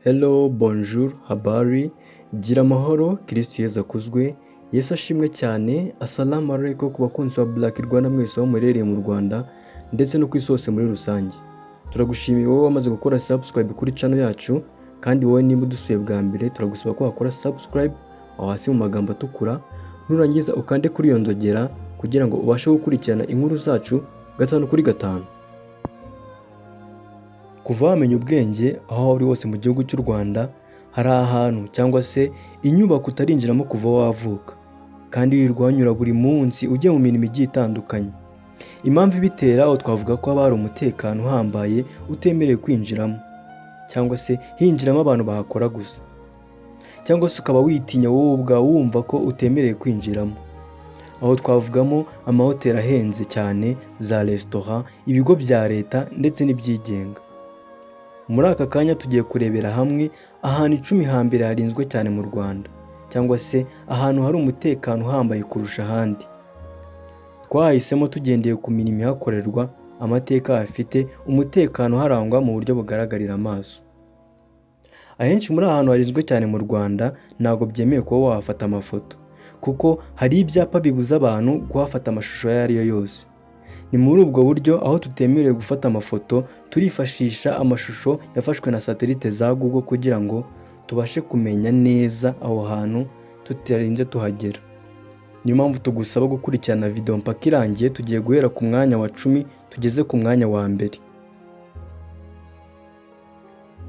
Hello, bonjour, habari, gira amahoro, Kristo Yesu akuzwe, Yesu ashimwe cyane, assalamu alaikum ku bakunzi ba Black Rwanda mwese aho muherereye mu Rwanda ndetse no ku isi hose muri rusange. Turagushimiye wowe wamaze gukora subscribe kuri channel yacu, kandi wowe niba udusuye bwa mbere turagusaba ko wakora subscribe aho hasi mu magambo atukura, nurangiza ukande kuri iyo nzogera kugira ngo ubashe gukurikirana inkuru zacu gatanu kuri gatanu. Kuva wamenya ubwenge aho uri hose mu gihugu cy'u Rwanda hari ahantu cyangwa se inyubako utarinjiramo kuva wavuka, kandi wirwanyura buri munsi ujye mu mirimo igiye itandukanye. Impamvu ibitera aho twavuga ko haba hari umutekano uhambaye utemerewe kwinjiramo, cyangwa se hinjiramo abantu bahakora gusa, cyangwa se ukaba witinya wowe ubwawe wumva ko utemerewe kwinjiramo. Aho twavugamo amahoteli ahenze cyane, za restaurant, ibigo bya leta ndetse n'ibyigenga. Muri aka kanya tugiye kurebera hamwe ahantu 10 hambere harinzwe cyane mu Rwanda, cyangwa se ahantu hari umutekano uhambaye kurusha ahandi. Twahisemo tugendeye ku mirimo ihakorerwa, amateka afite, umutekano harangwa mu buryo bugaragarira amaso. Ahenshi muri ahantu harinzwe cyane mu Rwanda ntabwo byemewe kuba wafata amafoto, kuko hari ibyapa bibuza abantu guhafata amashusho ayo ari yo yose. Ni muri ubwo buryo aho tutemerewe gufata amafoto turifashisha amashusho yafashwe na satelite za Google kugira ngo tubashe kumenya neza aho hantu tutarinze tuhagera. Niyo mpamvu tugusaba gukurikirana video mpaka irangiye. Tugiye guhera ku mwanya wa 10 tugeze ku mwanya wa mbere.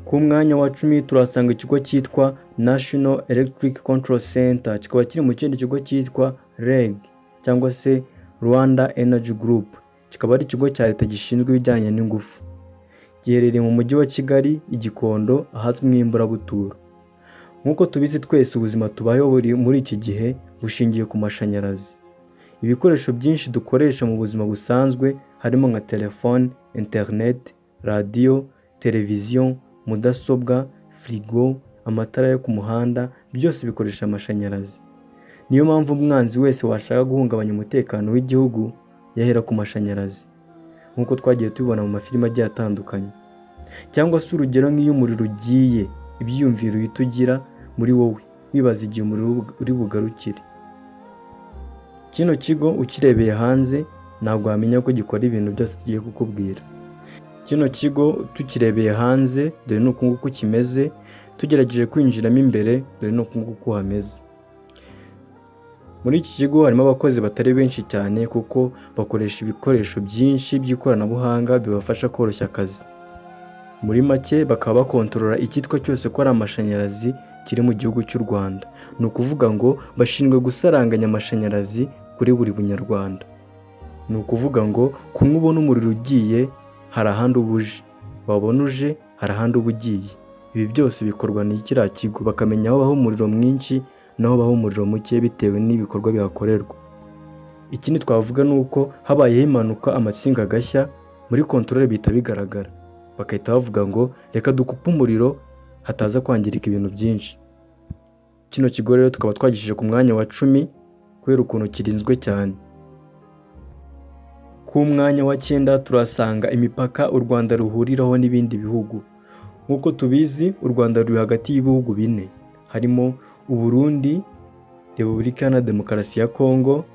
Ku mwanya wa 10 turasanga ikigo cyitwa National Electric Control Center, kikaba kiri mu kindi kigo cyitwa REG cyangwa se Rwanda Energy Group. Kikaba ari ikigo cya leta gishinzwe ibijyanye n'ingufu. Giherereye mu mujyi wa Kigali, Igikondo, ahazwi nk'Imburabuturo. Nk'uko tubizi twese ubuzima tubayeho muri iki gihe bushingiye ku mashanyarazi. Ibikoresho byinshi dukoresha mu buzima busanzwe harimo nka telefone, internet, radio, televiziyo, mudasobwa, frigo, amatara yo ku muhanda, byose bikoresha amashanyarazi. Niyo mpamvu umwanzi wese washaka guhungabanya umutekano w'igihugu yahera ku mashanyarazi, nk'uko twagiye tubibona mu mafilime agiye atandukanye. Cyangwa se urugero nk'iyo umuriro ugiye, ibyiyumviro uhita ugira muri wowe wibaza igihe umuriro uri bugarukire. Kino kigo ukirebeye hanze ntabwo wamenya ko gikora ibintu byose tugiye kukubwira. Kino kigo tukirebeye hanze dore nuko nguko kimeze, tugerageje kwinjiramo imbere dore nuko nguko hameze. Muri iki kigo harimo abakozi batari benshi cyane kuko bakoresha ibikoresho byinshi by'ikoranabuhanga bibafasha koroshya akazi. Muri make bakaba bakontorora icyitwa cyose ko ari amashanyarazi kiri mu gihugu cy'u Rwanda. Ni ukuvuga ngo bashinzwe gusaranganya amashanyarazi kuri buri bunyarwanda. Ni ukuvuga ngo kumwe ubona umuriro ugiye hari ahandi ubuje, wabona uje hari ahandi uba ugiye. Ibi byose bikorwa n'ikiriya kigo, bakamenya aho baho umuriro mwinshi naho baho umuriro muke bitewe n'ibikorwa bihakorerwa. Ikindi twavuga nuko habayeho impanuka amasinga agashya, muri control bihita bigaragara, bakahita bavuga ngo reka dukupe umuriro hataza kwangirika ibintu byinshi. Kino kigo rero tukaba twagishije ku mwanya wa 10 kubera ukuntu kirinzwe cyane. Ku mwanya wa 9 turasanga imipaka u Rwanda ruhuriraho n'ibindi bihugu. Nk'uko tubizi u Rwanda ruri hagati y'ibihugu 4 harimo Uburundi, Repubulika ya Demokarasi ya Kongo,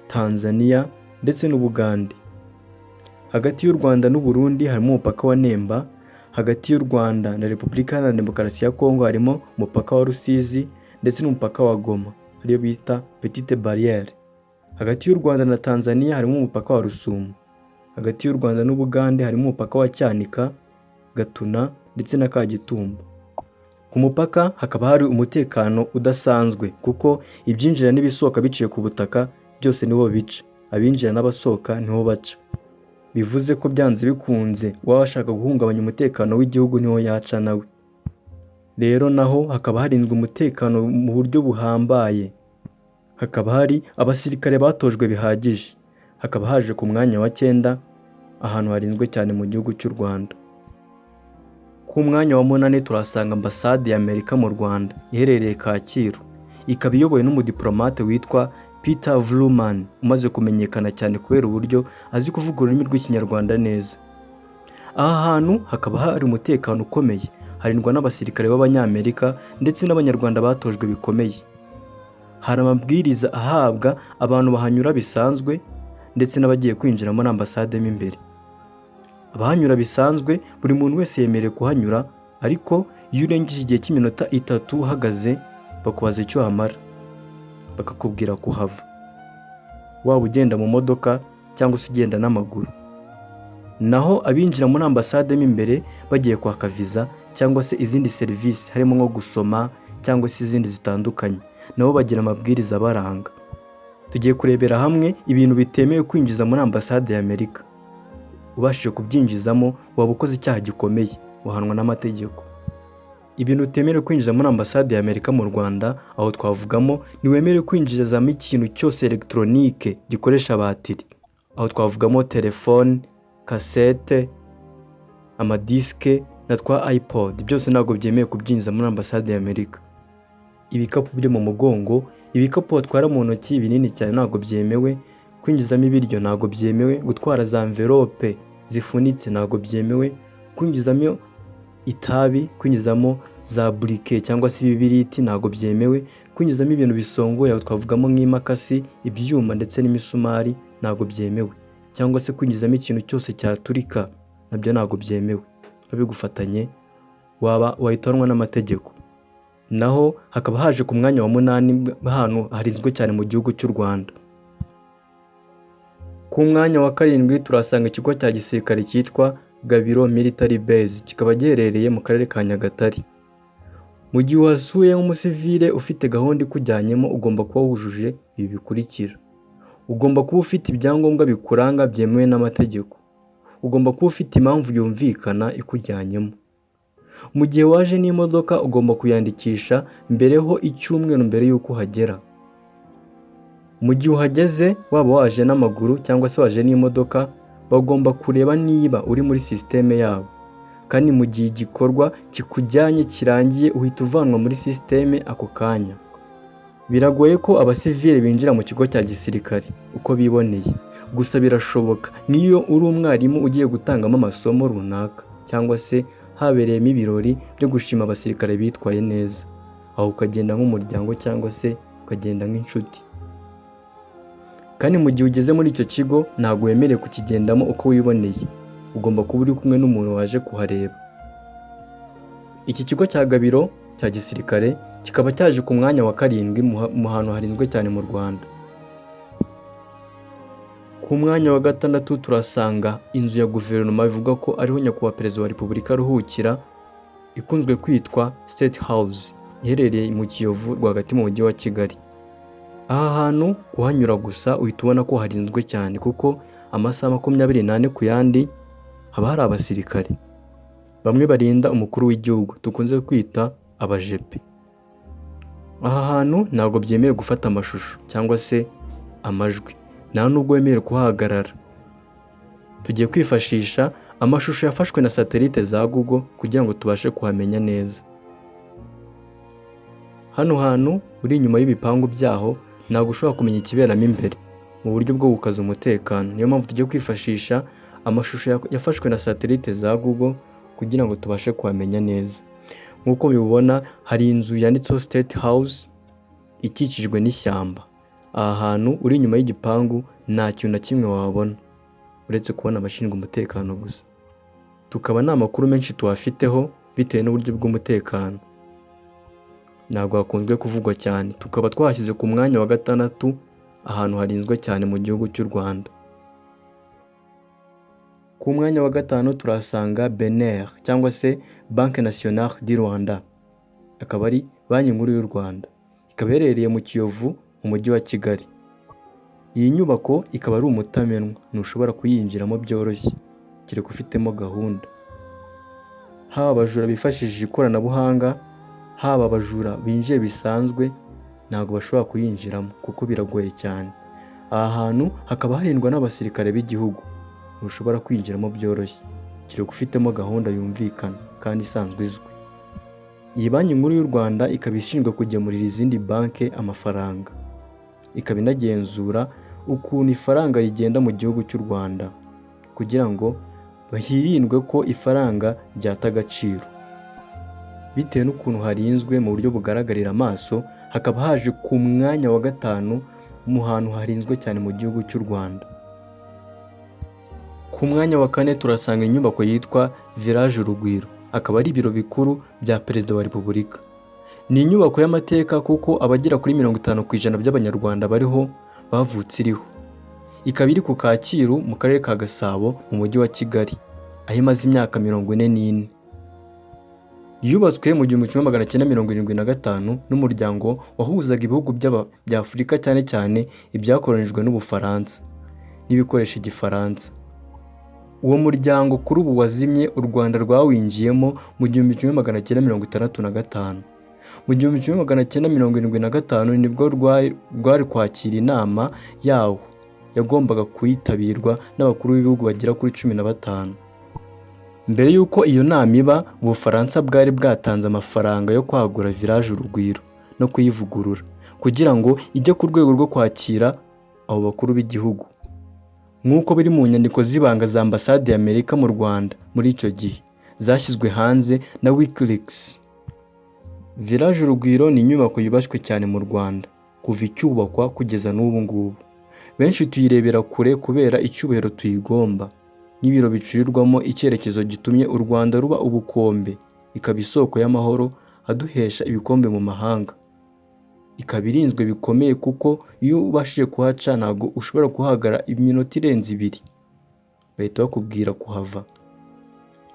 Tanzania ndetse n'Ubugande. Hagati y'u Rwanda n'Uburundi harimo umupaka wa Nemba. Hagati y'u Rwanda na Repubulika ya Demokarasi ya Kongo harimo umupaka wa Rusizi ndetse n'umupaka wa Goma ariyo bita Petite Barriere. Hagati y'u Rwanda na Tanzania harimo umupaka wa Rusumo. Hagati y'u Rwanda n'Ubugande harimo umupaka wa Cyanika, Gatuna ndetse na Kagitumba. Ku mupaka hakaba hari umutekano udasanzwe kuko ibyinjira n'ibisohoka biciye ku butaka byose nibo bica, abinjira n'abasohoka niho baca. Bivuze ko byanze bikunze washaka guhungabanya umutekano w'igihugu niho yaca nawe. Rero naho hakaba harinzwe umutekano mu buryo buhambaye. Hakaba hari abasirikare batojwe bihagije. Hakaba haje ku mwanya wa 9 ahantu harinzwe cyane mu gihugu cy'u Rwanda. Ku mwanya wa 8 turasanga ambasade ya Amerika mu Rwanda iherereye Kacyiru, ikaba iyobowe n'umudiplomate witwa Peter Vluman umaze kumenyekana cyane kubera uburyo azi kuvuga ururimi rw'ikinyarwanda neza. Aha hantu hakaba hari umutekano ukomeye, harindwa n'abasirikare b'Abanyamerika ndetse n'Abanyarwanda batojwe bikomeye. Hari amabwiriza ahabwa abantu bahanyura bisanzwe ndetse n'abagiye kwinjira muri ambasade mo imbere. Abahanyura bisanzwe buri muntu wese yemerewe kuhanyura, ariko iyo urengeje igihe cy'iminota 3 uhagaze bakubaza icyo hamara, bakakubwira kuhava, waba ugenda mu modoka cyangwa se ugenda n'amaguru. Naho abinjira muri ambasade mo imbere bagiye kwaka visa cyangwa se izindi serivisi harimo nko gusoma cyangwa se izindi zitandukanye, nabo bagira amabwiriza baranga. Tugiye kurebera hamwe ibintu bitemewe kwinjiza muri ambasade ya Amerika. Ubashije kubyinjizamo waba ukoze icyaha gikomeye, uhanwa n'amategeko. Ibintu utemerewe kwinjiza muri ambasade ya Amerika mu Rwanda, aho twavugamo niwemerewe kwinjizamo ikintu cyose electronique gikoresha batiri. Aho twavugamo telefone, cassette, amadiske na twa iPod, byose ntabwo byemewe kubyinjiza muri ambasade ya Amerika. Ibikapu byo mu mugongo, ibikapu batwara mu ntoki binini cyane ntabwo byemewe, kwinjizamo ibiryo ntabwo byemewe, gutwara za envelope zifunitse ntabwo byemewe, kwinjizamo itabi, kwinjizamo za briquet cyangwa se ibibiriti ntabwo byemewe, kwinjizamo ibintu bisongoye aho twavugamo nk'imakasi, ibyuma ndetse n'imisumari ntabwo byemewe, cyangwa se kwinjizamo ikintu cyose cyaturika nabyo ntabwo byemewe. Babigufatanye wahitanwa n'amategeko. Naho hakaba haje ku mwanya wa 8 ahantu harinzwe cyane mu gihugu cy'u Rwanda. Ku mwanya wa 7 turasanga ikigo cya gisirikare cyitwa Gabiro Military Base, kikaba giherereye mu karere ka Nyagatare. Mu gihe wasuye nk'umusivile ufite gahunda ikujyanyemo, ugomba kuba wujuje ibi bikurikira. Ugomba kuba ufite ibyangombwa bikuranga byemewe n'amategeko. Ugomba kuba ufite impamvu yumvikana ikujyanyemo. Mu gihe waje n'imodoka ugomba kuyandikisha mbereho icyumweru mbere y'uko uhagera. Mu gihe uhageze waba waje n'amaguru cyangwa se waje n'imodoka, bagomba kureba niba uri muri systeme yabo. Kandi mu gihe igikorwa kikujyanye kirangiye uhita uvanwa muri systeme ako kanya. Biragoye ko abasivile binjira mu kigo cya gisirikare uko biboneye, gusa birashoboka niyo uri umwarimu ugiye gutangamo amasomo runaka cyangwa se habereyemo ibirori byo gushima abasirikare bitwaye neza, aho ukagenda nk'umuryango cyangwa se ukagenda nk'inshuti. Kandi mu gihe ugeze muri icyo kigo ntabwo wemerewe kukigendamo uko wiboneye, ugomba kuba uri kumwe n'umuntu waje kuhareba. Iki kigo cya Gabiro cya gisirikare kikaba cyaje ku mwanya wa 7 mu hantu harinzwe cyane mu Rwanda. Ku mwanya wa 6 turasanga inzu ya guverinoma bivuga ko ariho nyakubahwa perezida wa Repubulika aruhukira, ikunzwe kwitwa State House, iherereye mu Kiyovu rwagati mu mujyi wa Kigali. Aha hantu kuhanyura gusa uhita ubona ko harinzwe cyane, kuko amasaha 24 ku yandi haba hari abasirikare. Bamwe barinda umukuru w'igihugu tukunze kwita abajepe. Aha hantu ntabwo byemewe gufata amashusho cyangwa se amajwi, nta nubwo wemerewe kuhagarara. Tugiye kwifashisha amashusho yafashwe na satellite za Google kugira ngo tubashe kuhamenya neza. Hano hantu uri inyuma y'ibipangu byaho ntabwo ushobora kumenya ikiberamo imbere mu buryo bwo gukaza umutekano. Niyo mpamvu tugiye kwifashisha amashusho yafashwe na satellite za Google kugira ngo tubashe kuhamenya neza. Nk'uko bibona hari inzu yanditseho State House ikikijwe n'ishyamba. Aha hantu uri inyuma y'igipangu nta kintu na kimwe wabona uretse kubona abashinzwe umutekano gusa. Tukaba nta makuru menshi tuhafiteho bitewe n'uburyo bw'umutekano, ntabwo hakunzwe kuvugwa cyane. Tukaba twashyize ku mwanya wa 6 ahantu harinzwe cyane mu gihugu cy'u Rwanda. Ku mwanya wa 5 turasanga BNR cyangwa se Banque Nationale du Rwanda, akaba ari banki nkuru y'u Rwanda, ikaba iherereye mu Kiyovu mu mujyi wa Kigali. Iyi nyubako ikaba ari umutamenwa, ntushobora kuyinjiramo byoroshye kereka ufitemo gahunda. Haba abajura bifashishije ikoranabuhanga, haba abajura binjiye bisanzwe, ntabwo bashobora kuyinjiramo kuko biragoye cyane. Aha hantu hakaba harindwa n'abasirikare b'igihugu, ntushobora kwinjiramo byoroshye kereka ufitemo gahunda yumvikana kandi isanzwe izwi. Iyi banki nkuru y'u Rwanda ikaba ishinzwe kugemurira izindi banki amafaranga, ikaba inagenzura ukuntu ifaranga rigenda mu gihugu cy'u Rwanda kugira ngo hirindwe ko ifaranga ryata agaciro. Bitewe n'ukuntu harinzwe mu buryo bugaragarira amaso, hakaba haje ku mwanya wa 5 mu hantu harinzwe cyane mu gihugu cy'u Rwanda. Ku mwanya wa 4 turasanga inyubako yitwa Village Urugwiro, akaba ari ibiro bikuru bya Perezida wa Repubulika. Ni inyubako y'amateka kuko abagera kuri 50% by'abanyarwanda bariho bavutse iriho. Ikaba iri ku Kacyiru mu karere ka Gasabo mu mujyi wa Kigali, aho imaze imyaka 44. Yubatswe mu 1975 n'umuryango wahuzaga ibihugu bya Afurika cyane cyane ibyakolonijwe n'Ubufaransa n'ibikoresha Igifaransa. Uwo muryango kuri ubu wazimye, u Rwanda rwawinjiyemo mu 1965. Mu 1975 nibwo rwari kwakira inama yawo yagombaga kwitabirwa n'abakuru b'ibihugu bagera kuri 15. Mbere y'uko iyo nama iba, Ubufaransa bwari bwatanze amafaranga yo kwagura Village Urugwiro no kuyivugurura kugira ngo ijye ku rwego rwo kwakira abo bakuru b'igihugu, nk'uko biri mu nyandiko z'ibanga za ambasade y'Amerika mu Rwanda muri icyo gihe zashyizwe hanze na Wikileaks. Village Urugwiro ni inyubako yubashywe cyane mu Rwanda kuva icyubakwa kugeza n'ubu ngubu. Benshi tuyirebera kure kubera icyubahiro tuyigomba, n'ibiro bicurirwamo icyerekezo gitumye u Rwanda ruba ubukombe, ikaba isoko y'amahoro aduhesha ibikombe mu mahanga. Ikaba irinzwe bikomeye kuko iyo ubashije kuhaca ntabwo ushobora kuhagara iminota irenze 2 bahita bakubwira kuhava.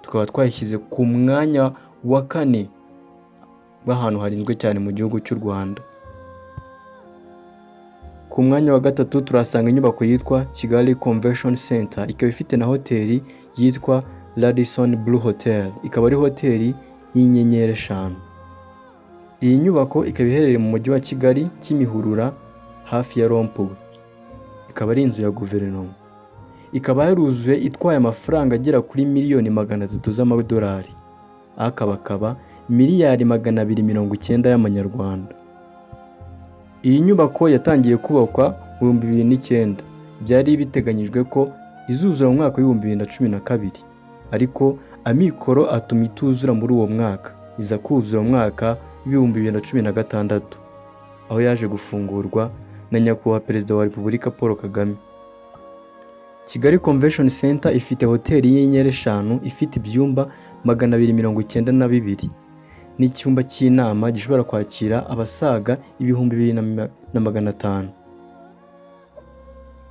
Tukaba twayishyize ku mwanya wa 4 w'ahantu harinzwe cyane mu gihugu cy'u Rwanda. Ku mwanya wa 3 turasanga inyubako yitwa Kigali Convention Center, ikaba ifite na hoteli yitwa Radisson Blue Hotel, ikaba ari hoteli y'inyenyeri 5. Iyi nyubako ikaba iherereye mu mujyi wa Kigali Kimihurura hafi ya Rompuwe. Ikaba ari inzu ya guverinoma. Ikaba yaruzuye itwaye amafaranga agera kuri miliyoni 300 z'amadolari, akaba miliyari 290 y'amanyarwanda. Iyi nyubako yatangiye kubakwa mu 2009. Byari biteganyijwe ko izuzura mu mwaka wa 2012, ariko amikoro atuma ituzura muri uwo mwaka, iza kuzura mu mwaka wa 2016, aho yaje gufungurwa na nyakubahwa Perezida wa Repubulika Paul Kagame. Kigali Convention Center ifite hoteli y'inyenyeri 5 ifite ibyumba 292 n'icyumba cy'inama gishobora kwakira abasaga 2500.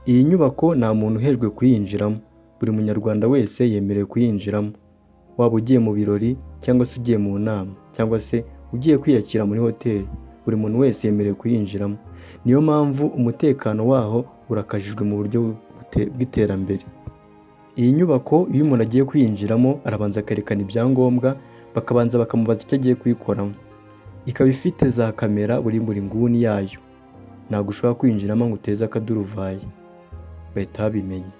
Iyi nyubako nta muntu uhejwe kuyinjiramo, buri munyarwanda wese yemerewe kuyinjiramo, waba ugiye mu birori cyangwa se ugiye mu nama cyangwa se ugiye kwiyakira muri hoteli, buri muntu wese yemerewe kuyinjiramo. Niyo mpamvu umutekano waho urakajijwe mu buryo bw'iterambere. Iyi nyubako iyo umuntu agiye kuyinjiramo arabanza akarekana ibyangombwa, bakabanza bakamubaza icyo agiye kuyikoramo. Ikaba ifite za kamera buri nguni yayo, ntabwo ushobora kwinjiramo ngo uteze akaduruvayi, bahita babimenya.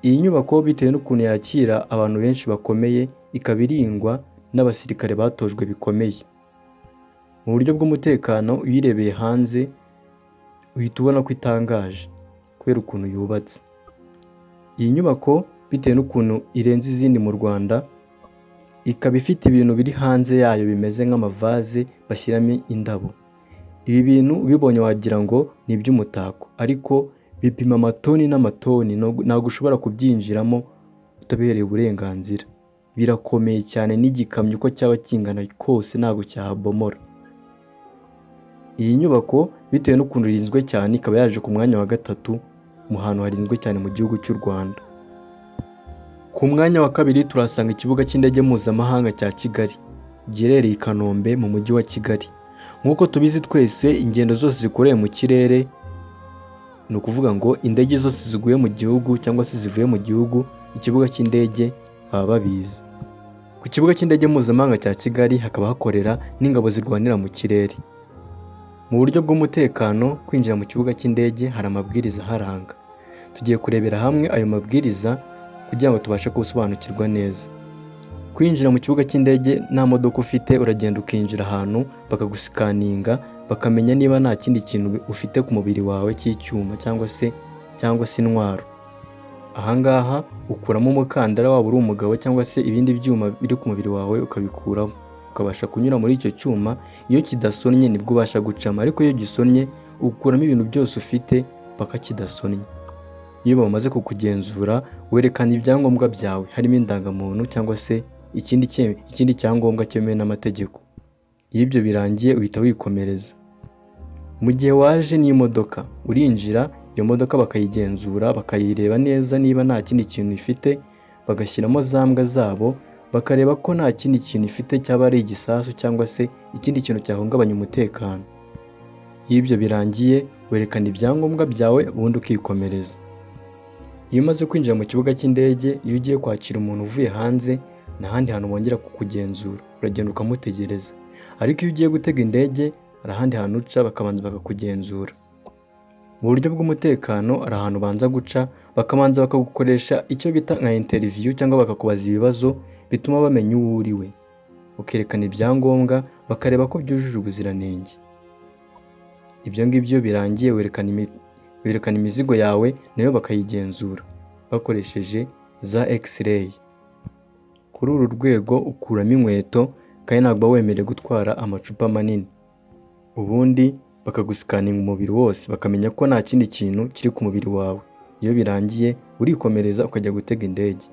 Iyi nyubako bitewe n'ukuntu yakira abantu benshi bakomeye, ikaba irindwa n'abasirikare batojwe bikomeye. Mu buryo bw'umutekano uyirebeye hanze uhita ubona ko itangaje kubera ukuntu yubatse. Iyi nyubako bitewe n'ukuntu irenze izindi mu Rwanda, ikaba ifite ibintu biri hanze yayo bimeze nk'amavaze bashyiramo indabo. Ibi bintu ubibonye wagira ngo ni iby'umutako, ariko bipima amatoni n'amatoni, ntabwo ushobora kubyinjiramo utabihereye uburenganzira. Birakomeye cyane, n'igikamyo uko cyaba kingana kose ntabwo cyahabomora. Iyi nyubako bitewe n'ukuntu irinzwe cyane, ikaba yaje ku mwanya wa 3 mu hantu harinzwe cyane mu gihugu cy'u Rwanda. Ku mwanya wa 2 turasanga ikibuga cy'indege mpuzamahanga cya Kigali, giherereye i Kanombe mu mujyi wa Kigali. Nk'uko tubizi twese, ingendo zose zikoreye mu kirere, ni ukuvuga ngo indege zose ziguye mu gihugu cyangwa se zivuye mu gihugu, ikibuga cy'indege baba babizi. Ku kibuga cy'indege mpuzamahanga cya Kigali hakaba hakorera n'ingabo zirwanira mu kirere. Mu buryo bw'umutekano, kwinjira mu kibuga cy'indege hari amabwiriza aharanga. Tugiye kurebera hamwe ayo mabwiriza kugira ngo tubashe gusobanukirwa neza. Kwinjira mu kibuga cy'indege nta modoka ufite, uragenda ukinjira ahantu bakagusikaninga bakamenya niba nta kindi kintu ufite ku mubiri wawe cy'icyuma cyangwa se intwaro. Ahangaha ukuramo umukandara waba uri umugabo cyangwa se ibindi byuma biri ku mubiri wawe ukabikuraho, ukabasha kunyura muri icyo cyuma. Iyo kidasonnye nibwo ubasha gucamo, ariko iyo gisonnye ukuramo ibintu byose ufite paka kidasonnye. Iyo bamaze kukugenzura werekana ibyangombwa byawe, harimo indangamuntu cyangwa se ikindi cyangombwa cyemewe n'amategeko. Iyo ibyo birangiye uhita wikomereza. Mu gihe waje n'imodoka urinjira, iyo modoka bakayigenzura bakayireba neza niba nta kindi kintu ifite, bagashyiramo za mbwa zabo bakareba ko nta kindi kintu ifite cyaba ari igisasu cyangwa se ikindi kintu cyahungabanya umutekano. Iyo ibyo birangiye werekana ibyangombwa byawe ubundi ukikomereza. Iyo umaze kwinjira mu kibuga cy'indege, iyo ugiye kwakira umuntu uvuye hanze nta handi hantu bongera kukugenzura, uragenda ukamutegereza. Ariko iyo ugiye gutega indege hari ahandi hantu uca bakabanza bakakugenzura. Mu buryo bw'umutekano hari ahantu ubanza guca bakabanza bakagukoresha icyo bita nka interview cyangwa bakakubaza ibibazo bituma bamenya uwo uri we, ukerekana ibyangombwa bakareba ko byujuje ubuziranenge. Ibyo ngibyo birangiye werekana imizigo yawe nayo bakayigenzura bakoresheje za X-ray. Kuri uru rwego ukuramo inkweto kandi ntabwo wemerewe gutwara amacupa manini. Ubundi bakagusikaninga umubiri wose bakamenya ko nta kindi kintu kiri ku mubiri wawe. Iyo birangiye urikomereza ukajya gutega indege.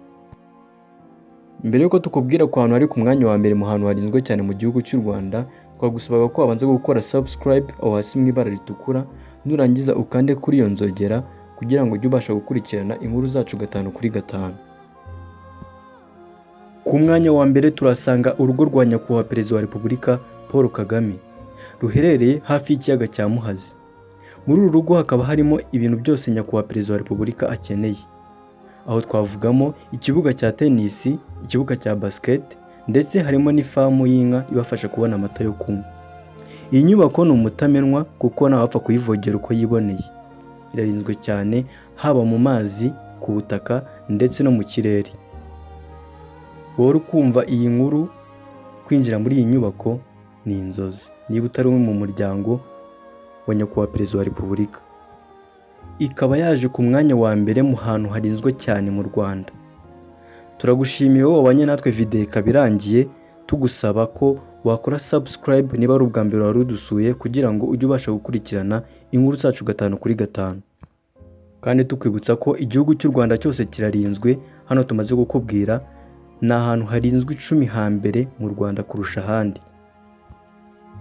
Mbere yuko tukubwira ko ahantu hari ku mwanya wa mbere mu hantu harinzwe cyane mu gihugu cy'u Rwanda, twagusabaga ko wabanza gukora subscribe aho hasi mu ibara ritukura, nurangiza ukande kuri iyo nzogera kugira ngo ujye ubasha gukurikirana inkuru zacu 5 kuri 5. Ku mwanya wa mbere turasanga urugo rwa nyakubahwa Perezida wa Repubulika Paul Kagame ruherereye hafi y'ikiyaga cya Muhazi. Muri uru rugo hakaba harimo ibintu byose nyakubahwa Perezida wa Repubulika akeneye. Aho twavugamo ikibuga cya tennis, ikibuga cya basket ndetse harimo n'ifamu y'inka ibafasha kubona amata yo kunywa. Iyi nyubako ni umutamenwa kuko ntawapfa kuyivogera uko yiboneye. Irarinzwe cyane haba mu mazi, ku butaka ndetse no mu kirere. Wowe ukumva iyi nkuru, kwinjira muri iyi nyubako ni inzozi niba utari umwe mu muryango wa nyakubahwa Perezida wa Repubulika. Ikaba yaje ku mwanya wa mbere mu hantu harinzwe cyane mu Rwanda. Turagushimiye wowe wabanye natwe video kabirangiye, tugusaba ko wakora subscribe niba ari ubwa mbere wari udusuye kugira ngo ujye ubasha gukurikirana inkuru zacu 5 kuri 5. Kandi tukwibutsa ko igihugu cy'u Rwanda cyose kirarinzwe. Hano tumaze gukubwira ni ahantu harinzwe 10 hambere mu Rwanda kurusha ahandi.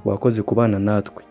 Wakoze kubana natwe.